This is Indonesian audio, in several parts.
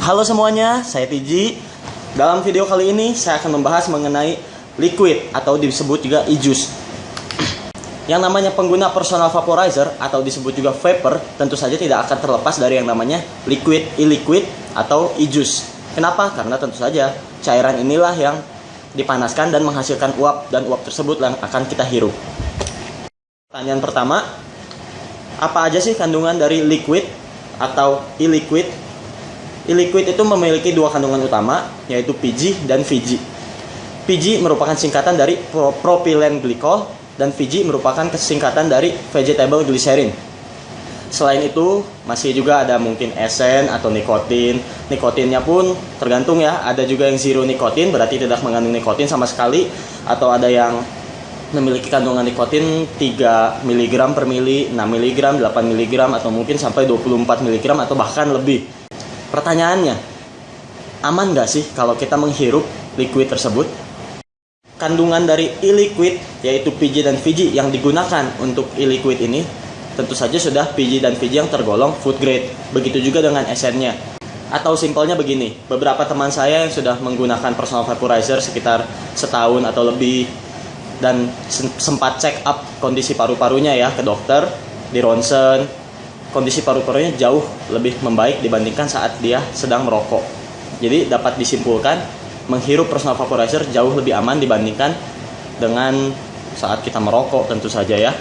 Halo semuanya, saya Tiji. Dalam video kali ini saya akan membahas mengenai liquid atau disebut juga e-juice. Yang namanya pengguna personal vaporizer atau disebut juga vapor tentu saja tidak akan terlepas dari yang namanya liquid, e-liquid atau e-juice. Kenapa? Karena tentu saja cairan inilah yang dipanaskan dan menghasilkan uap, dan uap tersebut yang akan kita hirup. Pertanyaan pertama, apa aja sih kandungan dari liquid atau e-liquid? E-liquid itu memiliki dua kandungan utama, yaitu PG dan VG. PG merupakan singkatan dari propylene glycol dan VG merupakan singkatan dari vegetable glycerin. Selain itu, masih juga ada mungkin esen atau nikotin. Nikotinnya pun tergantung ya, ada juga yang zero nikotin, berarti tidak mengandung nikotin sama sekali, atau ada yang memiliki kandungan nikotin 3 mg per mili, 6 mg, 8 mg, atau mungkin sampai 24 mg atau bahkan lebih. Pertanyaannya, aman nggak sih kalau kita menghirup liquid tersebut? Kandungan dari e-liquid, yaitu PG dan VG yang digunakan untuk e-liquid ini, tentu saja sudah PG dan VG yang tergolong food grade. Begitu juga dengan esennya. Atau simpelnya begini, beberapa teman saya yang sudah menggunakan personal vaporizer sekitar setahun atau lebih, dan sempat check up kondisi paru-parunya ya ke dokter, di ronsen, kondisi paru-parunya jauh lebih membaik dibandingkan saat dia sedang merokok. Jadi dapat disimpulkan menghirup personal vaporizer jauh lebih aman dibandingkan dengan saat kita merokok tentu saja ya.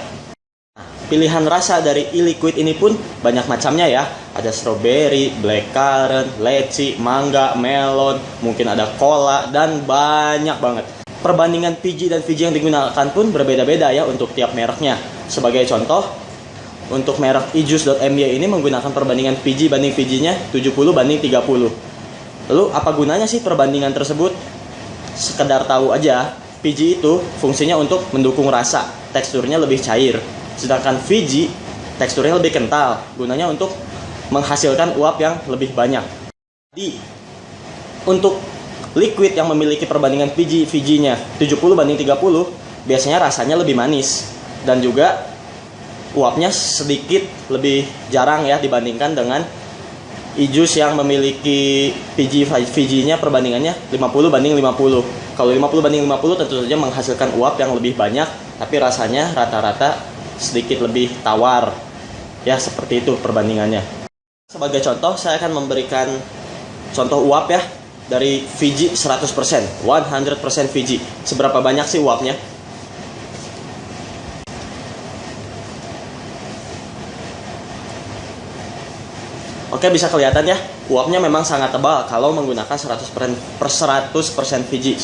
Pilihan rasa dari e-liquid ini pun banyak macamnya ya. Ada strawberry, blackcurrant, leci, mangga, melon, mungkin ada cola, dan banyak banget. Perbandingan PG dan VG yang digunakan pun berbeda-beda ya untuk tiap mereknya. Sebagai contoh, untuk merek e-juice.my ini menggunakan perbandingan PG banding VG-nya 70 banding 30. Lalu apa gunanya sih perbandingan tersebut? Sekedar tahu aja, PG itu fungsinya untuk mendukung rasa, teksturnya lebih cair. Sedangkan VG teksturnya lebih kental, gunanya untuk menghasilkan uap yang lebih banyak. Jadi, untuk liquid yang memiliki perbandingan PG VG-nya 70 banding 30, biasanya rasanya lebih manis dan juga uapnya sedikit lebih jarang ya dibandingkan dengan e-juice yang memiliki PG VG-nya perbandingannya 50 banding 50. Kalau 50 banding 50 tentu saja menghasilkan uap yang lebih banyak, tapi rasanya rata-rata sedikit lebih tawar. Ya, seperti itu perbandingannya. Sebagai contoh, saya akan memberikan contoh uap ya dari VG 100%, 100% VG. Seberapa banyak sih uapnya? Oke, bisa kelihatan ya, uapnya memang sangat tebal kalau menggunakan 100% VG,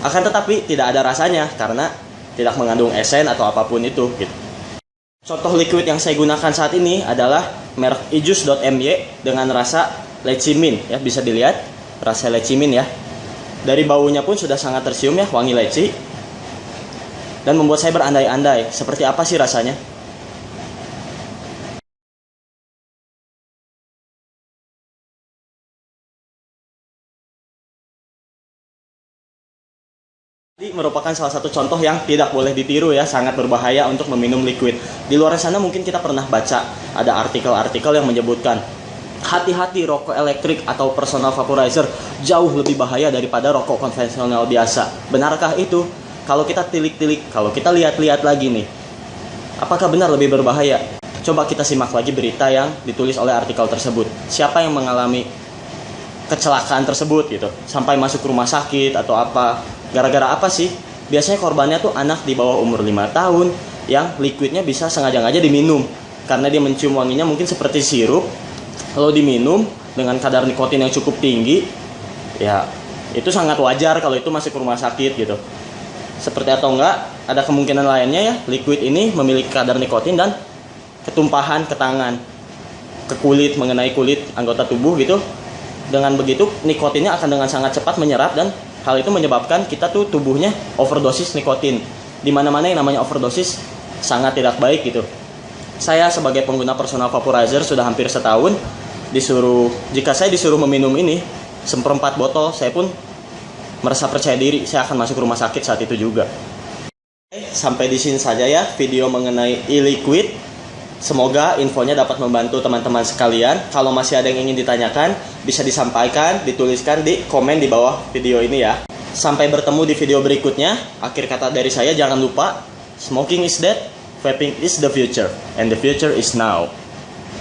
Akan tetapi tidak ada rasanya karena tidak mengandung esen atau apapun itu gitu. Contoh liquid yang saya gunakan saat ini adalah merek e-juice.my dengan rasa leci mint ya, bisa dilihat rasa leci mint ya. Dari baunya pun sudah sangat tercium ya, wangi leci. Dan membuat saya berandai-andai, seperti apa sih rasanya? Ini merupakan salah satu contoh yang tidak boleh ditiru ya, sangat berbahaya untuk meminum liquid. Di luar sana mungkin kita pernah baca ada artikel-artikel yang menyebutkan hati-hati, rokok elektrik atau personal vaporizer jauh lebih bahaya daripada rokok konvensional biasa. Benarkah itu? Kalau kita tilik-tilik, kalau kita lihat-lihat lagi nih, apakah benar lebih berbahaya? Coba kita simak lagi berita yang ditulis oleh artikel tersebut. Siapa yang mengalami kecelakaan tersebut gitu, sampai masuk rumah sakit atau apa? Gara-gara apa sih? Biasanya korbannya tuh anak di bawah umur 5 tahun yang liquidnya bisa sengaja-ngaja diminum karena dia mencium wanginya mungkin seperti sirup. Kalau diminum dengan kadar nikotin yang cukup tinggi, ya itu sangat wajar kalau itu masuk ke rumah sakit gitu. Seperti atau enggak, ada kemungkinan lainnya ya, liquid ini memiliki kadar nikotin dan ketumpahan ke tangan, ke kulit, mengenai kulit anggota tubuh gitu. Dengan begitu nikotinnya akan dengan sangat cepat menyerap dan hal itu menyebabkan kita tuh tubuhnya overdosis nikotin. Di mana-mana yang namanya overdosis sangat tidak baik gitu. Saya sebagai pengguna personal vaporizer sudah hampir setahun, jika saya disuruh meminum ini seperempat botol, saya pun merasa percaya diri saya akan masuk rumah sakit saat itu juga. Sampai di sini saja ya video mengenai e-liquid. Semoga infonya dapat membantu teman-teman sekalian. Kalau masih ada yang ingin ditanyakan, bisa disampaikan, dituliskan di komen di bawah video ini ya. Sampai bertemu di video berikutnya. Akhir kata dari saya, jangan lupa, smoking is dead, vaping is the future, and the future is now.